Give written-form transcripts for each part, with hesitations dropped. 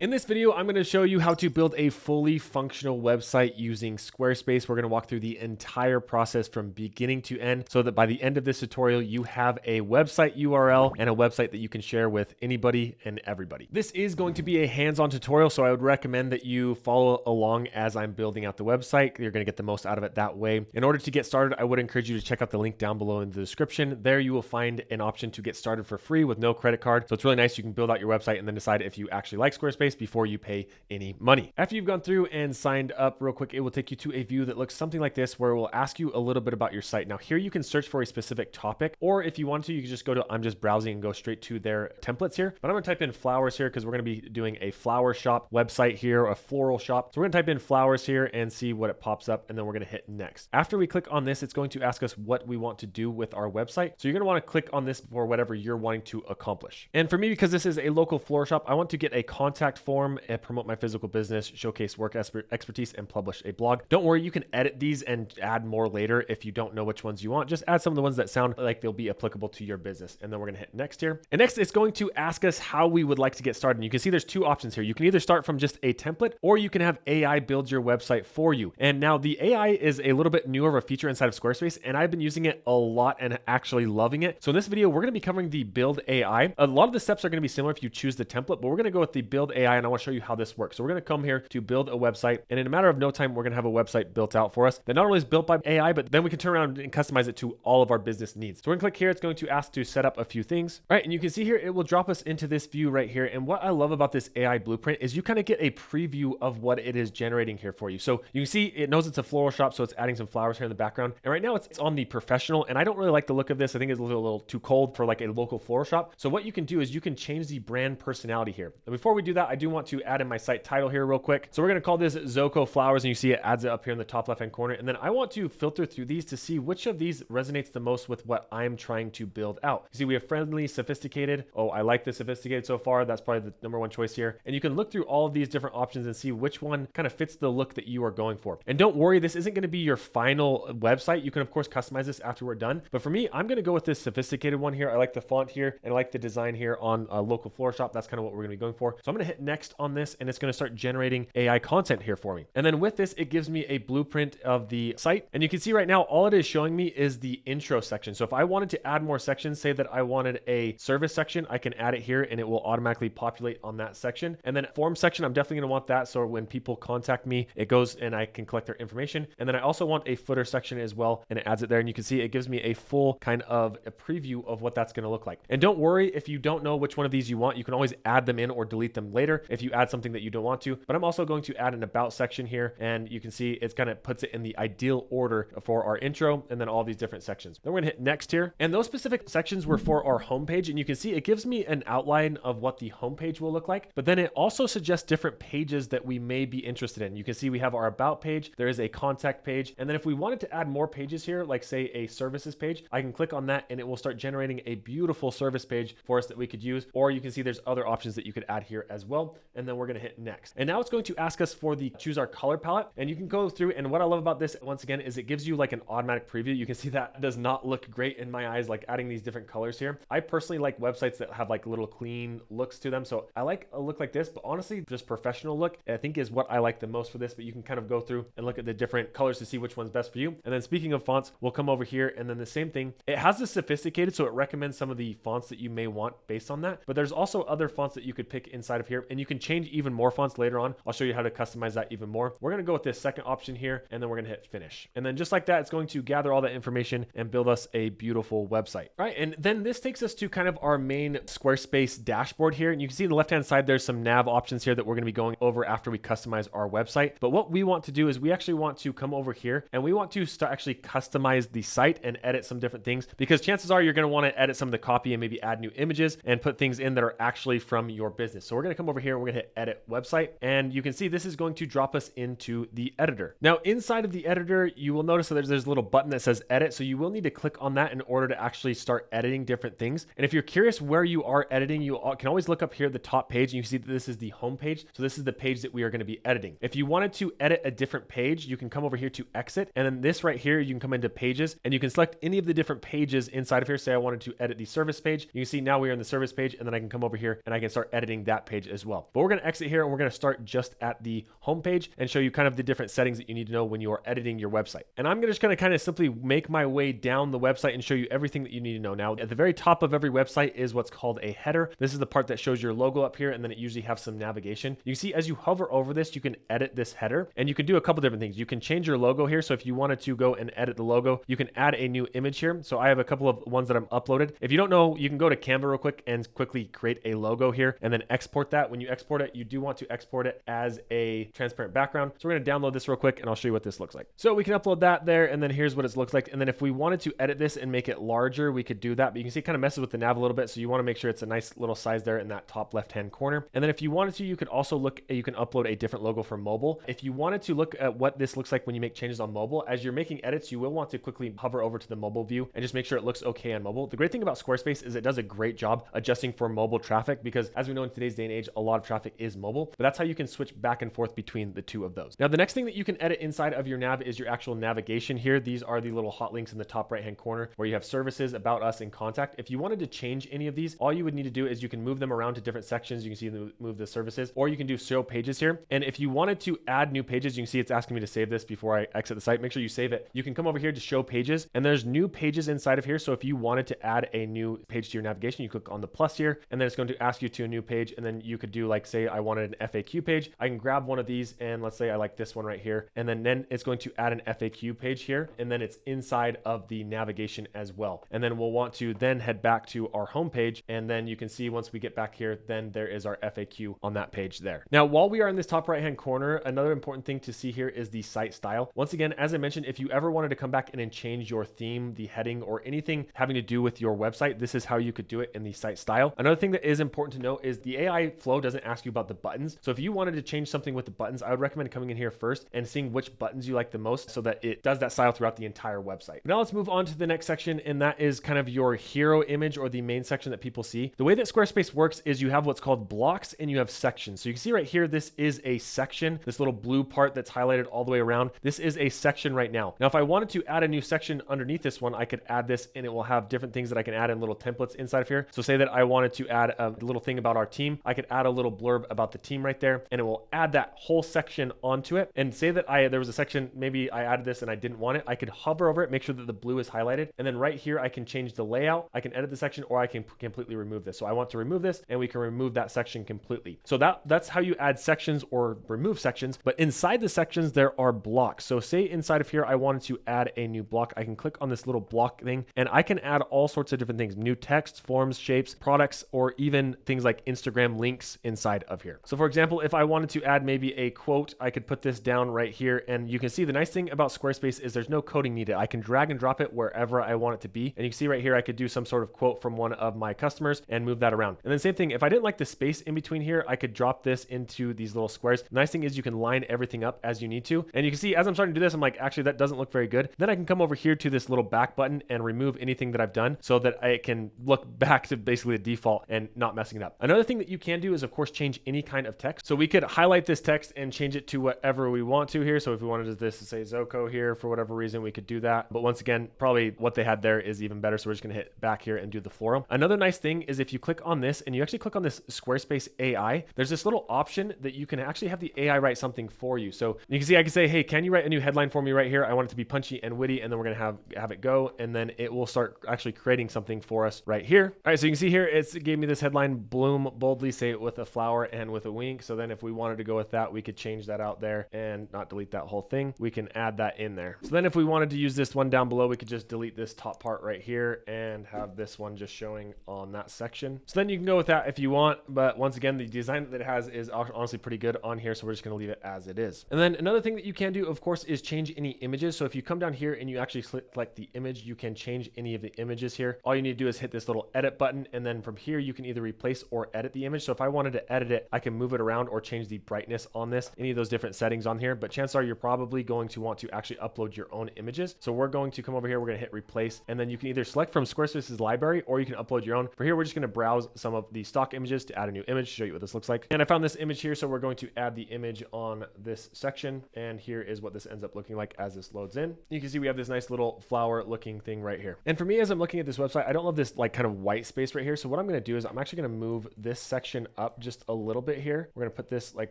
In this video, I'm going to show you how to build a fully functional website using Squarespace. We're going to walk through the entire process from beginning to end so that by the end of this tutorial, you have a website URL and a website that you can share with anybody and everybody. This is going to be a hands-on tutorial, so I would recommend that you follow along as I'm building out the website. You're going to get the most out of it that way. In order to get started, I would encourage you to check out the link down below in the description. There you will find an option to get started for free with no credit card. So it's really nice. You can build out your website and then decide if you actually like Squarespace before you pay any money. After you've gone through and signed up real quick, it will take you to a view that looks something like this, where it will ask you a little bit about your site. Now here you can search for a specific topic, or if you want to, you can just go to I'm just browsing and go straight to their templates here. But I'm gonna type in flowers here because we're gonna be doing a flower shop website here, a floral shop. So we're gonna type in flowers here and see what it pops up, and then we're gonna hit next. After we click on this, it's going to ask us what we want to do with our website. So you're gonna wanna click on this for whatever you're wanting to accomplish. And for me, because this is a local floral shop, I want to get a contact form and promote my physical business, showcase work expertise, and publish a blog. Don't worry, you can edit these and add more later if you don't know which ones you want. Just add some of the ones that sound like they'll be applicable to your business. And then we're gonna hit next here. And next, it's going to ask us how we would like to get started. And you can see there's two options here. You can either start from just a template, or you can have AI build your website for you. And now the AI is a little bit newer of a feature inside of Squarespace, and I've been using it a lot and actually loving it. So in this video, we're gonna be covering the build AI. A lot of the steps are gonna be similar if you choose the template, but we're gonna go with the build AI, and I wanna show you how this works. So we're gonna come here to build a website, and in a matter of no time, we're gonna have a website built out for us that not only is built by AI, but then we can turn around and customize it to all of our business needs. So we're gonna click here. It's going to ask to set up a few things. All right, and you can see here, it will drop us into this view right here. And what I love about this AI blueprint is you kind of get a preview of what it is generating here for you. So you can see it knows it's a floral shop, so it's adding some flowers here in the background. And right now it's on the professional, and I don't really like the look of this. I think it's a little too cold for like a local floral shop. So what you can do is you can change the brand personality here. And before we do that, I do want to add in my site title here real quick. So we're gonna call this Zoko Flowers, and you see it adds it up here in the top left-hand corner. And then I want to filter through these to see which of these resonates the most with what I'm trying to build out. You see, we have friendly, sophisticated. Oh, I like the sophisticated so far. That's probably the number one choice here. And you can look through all of these different options and see which one kind of fits the look that you are going for. And don't worry, this isn't gonna be your final website. You can of course customize this after we're done. But for me, I'm gonna go with this sophisticated one here. I like the font here, and I like the design here on a local floral shop. That's kind of what we're gonna be going for. So I'm gonna hit next on this, and it's gonna start generating AI content here for me. And then with this, it gives me a blueprint of the site. And you can see right now, all it is showing me is the intro section. So if I wanted to add more sections, say that I wanted a service section, I can add it here and it will automatically populate on that section. And then form section, I'm definitely gonna want that. So when people contact me, it goes and I can collect their information. And then I also want a footer section as well, and it adds it there. And you can see it gives me a full kind of a preview of what that's gonna look like. And don't worry, if you don't know which one of these you want, you can always add them in or delete them later if you add something that you don't want to. But I'm also going to add an about section here, and you can see it's kind of puts it in the ideal order for our intro and then all these different sections. Then we're gonna hit next here. And those specific sections were for our homepage, and you can see it gives me an outline of what the homepage will look like, but then it also suggests different pages that we may be interested in. You can see we have our about page, there is a contact page, and then if we wanted to add more pages here, like say a services page, I can click on that and it will start generating a beautiful service page for us that we could use. Or you can see there's other options that you could add here as well. And then we're gonna hit next. And now it's going to ask us for the choose our color palette, and you can go through, and what I love about this once again is it gives you like an automatic preview. You can see that does not look great in my eyes, like adding these different colors here. I personally like websites that have like little clean looks to them. So I like a look like this, but honestly, just professional look, I think is what I like the most for this. But you can kind of go through and look at the different colors to see which one's best for you. And then speaking of fonts, we'll come over here, and then the same thing. It has the sophisticated, so it recommends some of the fonts that you may want based on that. But there's also other fonts that you could pick inside of here, and you can change even more fonts later on. I'll show you how to customize that even more. We're gonna go with this second option here, and then we're gonna hit finish. And then just like that, it's going to gather all that information and build us a beautiful website. All right, and then this takes us to kind of our main Squarespace dashboard here. And you can see on the left-hand side, there's some nav options here that we're gonna be going over after we customize our website. But what we want to do is we actually want to come over here, and we want to start actually customize the site and edit some different things, because chances are you're gonna wanna edit some of the copy and maybe add new images and put things in that are actually from your business. So we're gonna come over here, we're gonna hit edit website, and you can see this is going to drop us into the editor. Now inside of the editor, you will notice that there's a little button that says edit. So you will need to click on that in order to actually start editing different things. And if you're curious where you are editing, you can always look up here at the top page, and you can see that this is the home page. So this is the page that we are gonna be editing. If you wanted to edit a different page, you can come over here to exit, and then this right here, you can come into pages, and you can select any of the different pages inside of here. Say I wanted to edit the service page. You can see now we are in the service page, and then I can come over here and I can start editing that page as well. well. But we're going to exit here and we're going to start just at the home page and show you kind of the different settings that you need to know when you are editing your website. And I'm just going to kind of simply make my way down the website and show you everything that you need to know. Now, at the very top of every website is what's called a header. This is the part that shows your logo up here, and then it usually has some navigation. You can see as you hover over this, you can edit this header, and you can do a couple different things. You can change your logo here. So if you wanted to go and edit the logo, you can add a new image here. So I have a couple of ones that I'm uploaded. If you don't know, you can go to Canva real quick and quickly create a logo here and then export that. When you export it, you do want to export it as a transparent background. So we're going to download this real quick and I'll show you what this looks like. So we can upload that there, and then here's what it looks like. And then if we wanted to edit this and make it larger, we could do that. But you can see it kind of messes with the nav a little bit. So you want to make sure it's a nice little size there in that top left-hand corner. And then if you wanted to, you could also you can upload a different logo for mobile. If you wanted to look at what this looks like when you make changes on mobile, as you're making edits, you will want to quickly hover over to the mobile view and just make sure it looks okay on mobile. The great thing about Squarespace is it does a great job adjusting for mobile traffic, because as we know in today's day and age, a lot of traffic is mobile, but that's how you can switch back and forth between the two of those. Now, the next thing that you can edit inside of your nav is your actual navigation here. These are the little hot links in the top right-hand corner where you have services, about us, and contact. If you wanted to change any of these, all you would need to do is you can move them around to different sections. You can see move the services, or you can do show pages here. And if you wanted to add new pages, you can see it's asking me to save this before I exit the site. Make sure you save it. You can come over here to show pages, and there's new pages inside of here. So if you wanted to add a new page to your navigation, you click on the plus here, and then it's going to ask you to a new page. And then you could do, like, say I wanted an FAQ page. I can grab one of these, and let's say I like this one right here. And then it's going to add an FAQ page here, and then it's inside of the navigation as well. And then we'll want to then head back to our home page. And then you can see once we get back here, then there is our FAQ on that page there. Now, while we are in this top right-hand corner, another important thing to see here is the site style. Once again, as I mentioned, if you ever wanted to come back in and change your theme, the heading, or anything having to do with your website, this is how you could do it in the site style. Another thing that is important to note is the AI flow doesn't ask you about the buttons. So if you wanted to change something with the buttons, I would recommend coming in here first and seeing which buttons you like the most so that it does that style throughout the entire website. Now let's move on to the next section, and that is kind of your hero image, or the main section that people see. The way that Squarespace works is you have what's called blocks and you have sections. So you can see right here, this is a section, this little blue part that's highlighted all the way around. This is a section right now. Now, if I wanted to add a new section underneath this one, I could add this, and it will have different things that I can add in little templates inside of here. So say that I wanted to add a little thing about our team, I could add a little blurb about the team right there, and it will add that whole section onto it. And say that there was a section, maybe I added this and I didn't want it, I could hover over it, make sure that the blue is highlighted, and then right here I can change the layout, I can edit the section, or I can completely remove this. So I want to remove this, and we can remove that section completely. So that's how you add sections or remove sections. But inside the sections, there are blocks. So say inside of here I wanted to add a new block, I can click on this little block thing, and I can add all sorts of different things: new text, forms, shapes, products, or even things like Instagram links inside of here. So for example, if I wanted to add maybe a quote, I could put this down right here, and you can see the nice thing about Squarespace is there's no coding needed. I can drag and drop it wherever I want it to be. And you can see right here, I could do some sort of quote from one of my customers and move that around. And then same thing, if I didn't like the space in between here, I could drop this into these little squares. The nice thing is you can line everything up as you need to. And you can see as I'm starting to do this, I'm like, actually, that doesn't look very good. Then I can come over here to this little back button and remove anything that I've done so that I can look back to basically the default and not messing it up. Another thing that you can do is, of course, change any kind of text. So we could highlight this text and change it to whatever we want to here. So if we wanted this to say Zoko here for whatever reason, we could do that. But once again, probably what they had there is even better. So we're just going to hit back here and do the floral. Another nice thing is if you click on this and you actually click on this Squarespace AI, there's this little option that you can actually have the AI write something for you. So you can see, I can say, hey, can you write a new headline for me right here? I want it to be punchy and witty. And then we're going to have it go. And then it will start actually creating something for us right here. All right. So you can see here, it gave me this headline: bloom boldly, say it with a flower and with a wink. So then if we wanted to go with that, we could change that out there and not delete that whole thing. We can add that in there. So then if we wanted to use this one down below, we could just delete this top part right here and have this one just showing on that section. So then you can go with that if you want. But once again, the design that it has is honestly pretty good on here. So we're just going to leave it as it is. And then another thing that you can do, of course, is change any images. So if you come down here and you actually select the image, you can change any of the images here. All you need to do is hit this little edit button. And then from here, you can either replace or edit the image. So if I wanted to edit it, I can move it around or change the brightness on this, any of those different settings on here. But chances are you're probably going to want to actually upload your own images. So we're going to come over here, we're going to hit replace, and then you can either select from Squarespace's library or you can upload your own. For here, we're just going to browse some of the stock images to add a new image, show you what this looks like. And I found this image here, so we're going to add the image on this section. And here is what this ends up looking like as this loads in. You can see we have this nice little flower looking thing right here. And for me, as I'm looking at this website, I don't love this like kind of white space right here. So what I'm going to do is I'm actually going to move this section up up just a little bit here. We're going to put this like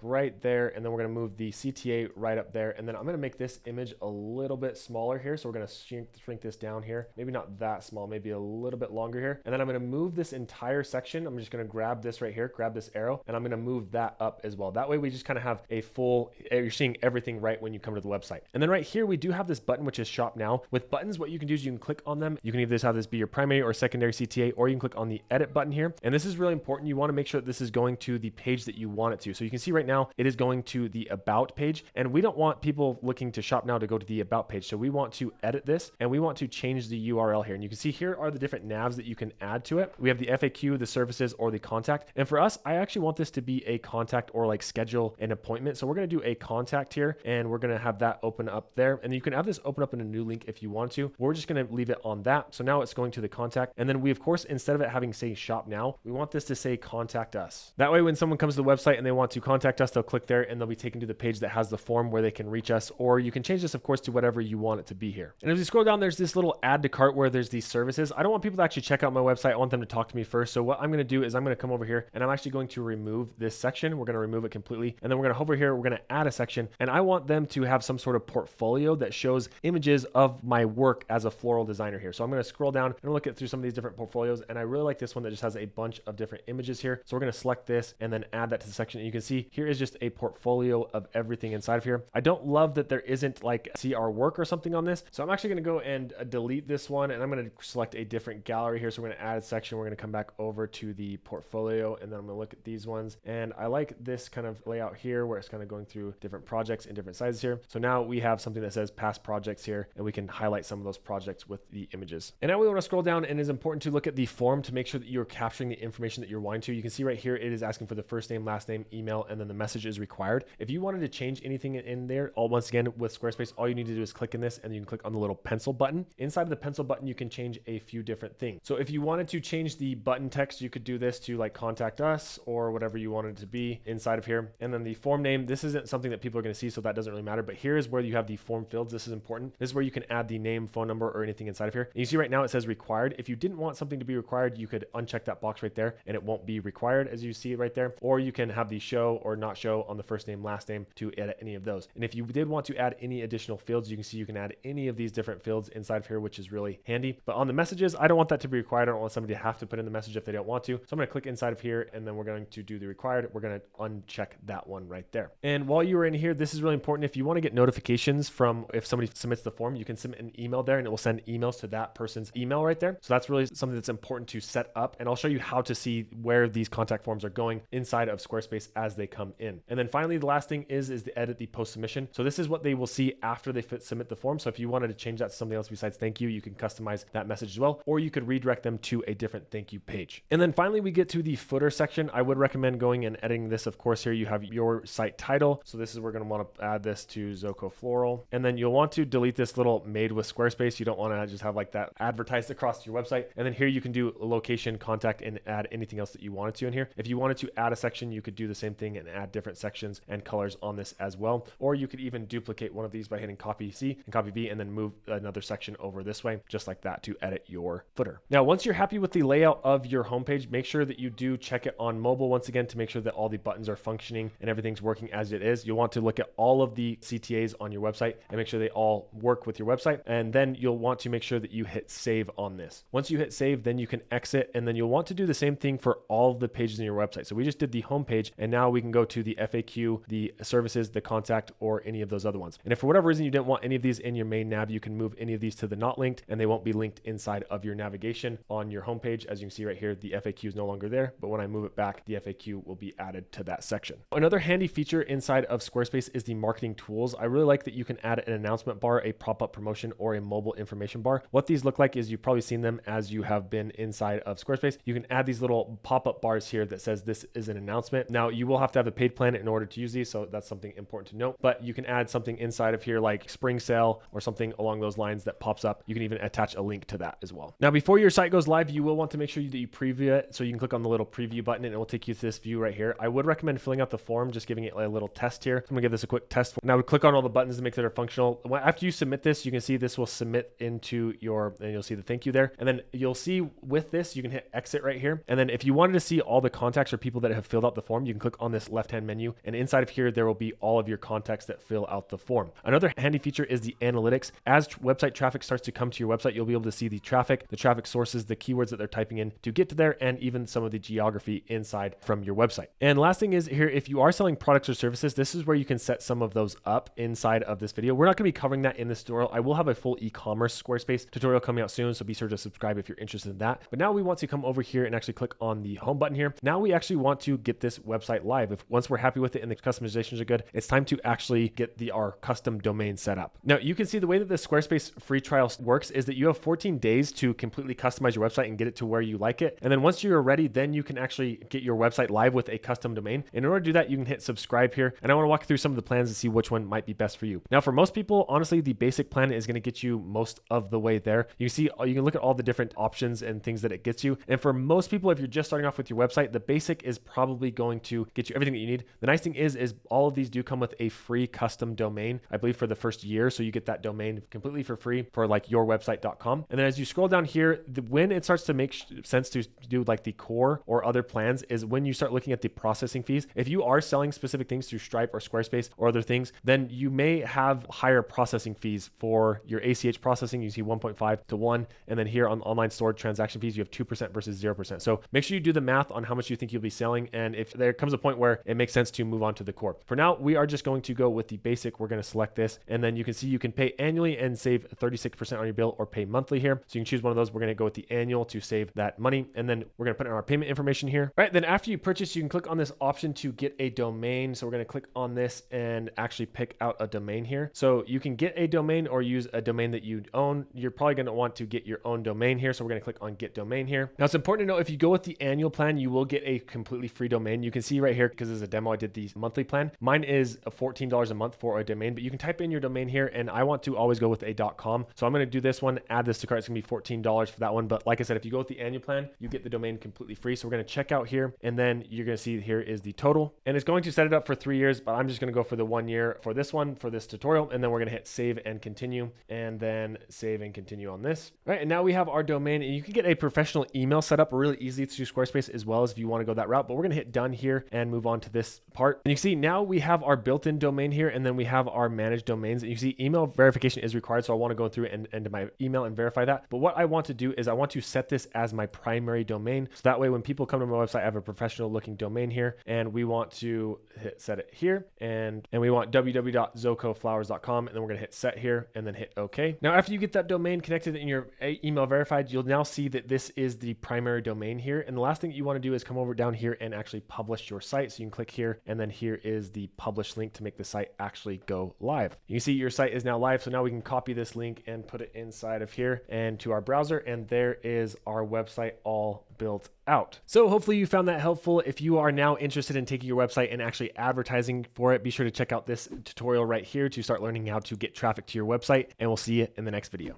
right there, and then we're going to move the CTA right up there. And then I'm going to make this image a little bit smaller here. So we're going to shrink this down here. Maybe not that small, maybe a little bit longer here. And then I'm going to move this entire section. I'm just going to grab this right here, grab this arrow, and I'm going to move that up as well. That way we just kind of have a full, you're seeing everything right when you come to the website. And then right here, we do have this button, which is shop now. With buttons, what you can do is you can click on them. You can either have this be your primary or secondary CTA, or you can click on the edit button here. And this is really important. You want to make sure that this is going to the page that you want it to. So you can see right now, it is going to the about page, and we don't want people looking to shop now to go to the about page. So we want to edit this, and we want to change the URL here. And you can see here are the different navs that you can add to it. We have the FAQ, the services, or the contact. And for us, I actually want this to be a contact or like schedule an appointment. So we're going to do a contact here, and we're going to have that open up there. And you can have this open up in a new link if you want to. We're just going to leave it on that. So now it's going to the contact. And then we, of course, instead of it having say shop now, we want this to say contact us. That way, when someone comes to the website and they want to contact us, they'll click there and they'll be taken to the page that has the form where they can reach us, or you can change this, of course, to whatever you want it to be here. And as you scroll down, there's this little add to cart where there's these services. I don't want people to actually check out my website. I want them to talk to me first. So what I'm going to do is I'm going to come over here and I'm actually going to remove this section. We're going to remove it completely. And then we're going to hover here. We're going to add a section, and I want them to have some sort of portfolio that shows images of my work as a floral designer here. So I'm going to scroll down and look at through some of these different portfolios. And I really like this one that just has a bunch of different images here. So we're going to select this and then add that to the section. And you can see here is just a portfolio of everything inside of here. I don't love that there isn't like see our work or something on this. So I'm actually going to go and delete this one, and I'm going to select a different gallery here. So we're going to add a section. We're going to come back over to the portfolio, and then I'm going to look at these ones. And I like this kind of layout here where it's kind of going through different projects in different sizes here. So now we have something that says past projects here, and we can highlight some of those projects with the images. And now we want to scroll down, and it's important to look at the form to make sure that you're capturing the information that you're wanting to. You can see right here, it is asking for the first name, last name, email, and then the message is required. If you wanted to change anything in there, once again, with Squarespace, all you need to do is click in this, and you can click on the little pencil button. Inside of the pencil button, you can change a few different things. So if you wanted to change the button text, you could do this to like contact us or whatever you wanted it to be inside of here. And then the form name, this isn't something that people are going to see, so that doesn't really matter. But here is where you have the form fields. This is important. This is where you can add the name, phone number, or anything inside of here. And you see right now it says required. If you didn't want something to be required, you could uncheck that box right there, and it won't be required as you see right there. Or you can have the show or not show on the first name, last name to edit any of those. And if you did want to add any additional fields, you can see you can add any of these different fields inside of here, which is really handy. But on the messages, I don't want that to be required. I don't want somebody to have to put in the message if they don't want to. So I'm going to click inside of here, and then we're going to do the required. We're going to uncheck that one right there. And while you are in here, this is really important. If you want to get notifications from if somebody submits the form, you can submit an email there, and it will send emails to that person's email right there. So that's really something that's important to set up. And I'll show you how to see where these contact forms are going inside of Squarespace as they come in. And then finally, the last thing is to edit the post submission. So this is what they will see after they submit the form. So if you wanted to change that to something else besides thank you, you can customize that message as well, or you could redirect them to a different thank you page. And then finally, we get to the footer section. I would recommend going and editing this. Of course, here you have your site title. So this is, we're going to want to add this to Zoco Floral. And then you'll want to delete this little made with Squarespace. You don't want to just have like that advertised across your website. And then here you can do location, contact, and add anything else that you wanted to in here. If you wanted to add a section, you could do the same thing and add different sections and colors on this as well. Or you could even duplicate one of these by hitting copy C and copy V, and then move another section over this way, just like that, to edit your footer. Now, once you're happy with the layout of your homepage, make sure that you do check it on mobile once again to make sure that all the buttons are functioning and everything's working as it is. You'll want to look at all of the CTAs on your website and make sure they all work with your website. And then you'll want to make sure that you hit save on this. Once you hit save, then you can exit, and then you'll want to do the same thing for all of the pages in your website. So we just did the homepage, and now we can go to the FAQ, the services, the contact, or any of those other ones. And if for whatever reason you didn't want any of these in your main nav, you can move any of these to the not linked, and they won't be linked inside of your navigation on your homepage. As you can see right here, the FAQ is no longer there, but when I move it back, the FAQ will be added to that section. Another handy feature inside of Squarespace is the marketing tools. I really like that you can add an announcement bar, a pop-up promotion, or a mobile information bar. What these look like is you've probably seen them as you have been inside of Squarespace. You can add these little pop-up bars here that says this is an announcement. Now, you will have to have a paid plan in order to use these, so that's something important to note, but you can add something inside of here like spring sale or something along those lines that pops up. You can even attach a link to that as well. Now, before your site goes live, you will want to make sure that you preview it. So you can click on the little preview button and it will take you to this view right here. I would recommend filling out the form, just giving it a little test here. So I'm gonna give this a quick test. Now we click on all the buttons to make sure they're functional. After you submit this, you can see this will submit into your, and you'll see the thank you there. And then you'll see with this, you can hit exit right here. And then if you wanted to see all the contacts contacts or people that have filled out the form, you can click on this left-hand menu, and inside of here, there will be all of your contacts that fill out the form. Another handy feature is the analytics. As website traffic starts to come to your website, you'll be able to see the traffic sources, the keywords that they're typing in to get to there, and even some of the geography inside from your website. And last thing is here, if you are selling products or services, this is where you can set some of those up inside of this video. We're not going to be covering that in this tutorial. I will have a full e-commerce Squarespace tutorial coming out soon, so be sure to subscribe if you're interested in that. But now we want to come over here and actually click on the home button here. Now we actually want to get this website live. Once we're happy with it and the customizations are good, it's time to actually get our custom domain set up. Now you can see the way that the Squarespace free trial works is that you have 14 days to completely customize your website and get it to where you like it. And then once you're ready, then you can actually get your website live with a custom domain. And in order to do that, you can hit subscribe here. And I want to walk through some of the plans to see which one might be best for you. Now, for most people, honestly, the basic plan is going to get you most of the way there. You can look at all the different options and things that it gets you. And for most people, if you're just starting off with your website, the basic is probably going to get you everything that you need. The nice thing is all of these do come with a free custom domain, I believe for the first year. So you get that domain completely for free for like yourwebsite.com. And then as you scroll down here, when it starts to make sense to do like the core or other plans is when you start looking at the processing fees. If you are selling specific things through Stripe or Squarespace or other things, then you may have higher processing fees for your ACH processing. You see 1.5 to 1. And then here on online store transaction fees, you have 2% versus 0%. So make sure you do the math on how much you think you'll be selling. And if there comes a point where it makes sense to move on to the core. For now, we are just going to go with the basic. We're going to select this. And then you can see you can pay annually and save 36% on your bill or pay monthly here. So you can choose one of those. We're going to go with the annual to save that money. And then we're going to put in our payment information here. All right. Then after you purchase, you can click on this option to get a domain. So we're going to click on this and actually pick out a domain here. So you can get a domain or use a domain that you own. You're probably going to want to get your own domain here. So we're going to click on get domain here. Now it's important to know if you go with the annual plan, you will get a completely free domain. You can see right here, because this is a demo, I did the monthly plan. Mine is $14 a month for a domain, but you can type in your domain here, and I want to always go with a .com. So I'm going to do this one, add this to cart. It's going to be $14 for that one. But like I said, if you go with the annual plan, you get the domain completely free. So we're going to check out here, and then you're going to see here is the total, and it's going to set it up for 3 years, but I'm just going to go for the 1 year for this one, for this tutorial. And then we're going to hit save and continue, and then save and continue on this. All right. And now we have our domain, and you can get a professional email set up really easy through Squarespace as well, as if you want to go that route, but we're going to hit done here and move on to this part. And you can see now we have our built-in domain here, and then we have our managed domains. And you see email verification is required. So I want to go through and into my email and verify that. But what I want to do is I want to set this as my primary domain. So that way, when people come to my website, I have a professional looking domain here, and we want to hit set it here, and we want www.zocoflowers.com, and then we're going to hit set here and then hit OK. Now, after you get that domain connected and your email verified, you'll now see that this is the primary domain here. And the last thing you want to do is come over down here and actually publish your site. So you can click here, and then here is the publish link to make the site actually go live. You can see your site is now live. So now we can copy this link and put it inside of here and to our browser, and there is our website all built out. So hopefully you found that helpful. If you are now interested in taking your website and actually advertising for it, be sure to check out this tutorial right here to start learning how to get traffic to your website, and we'll see you in the next video.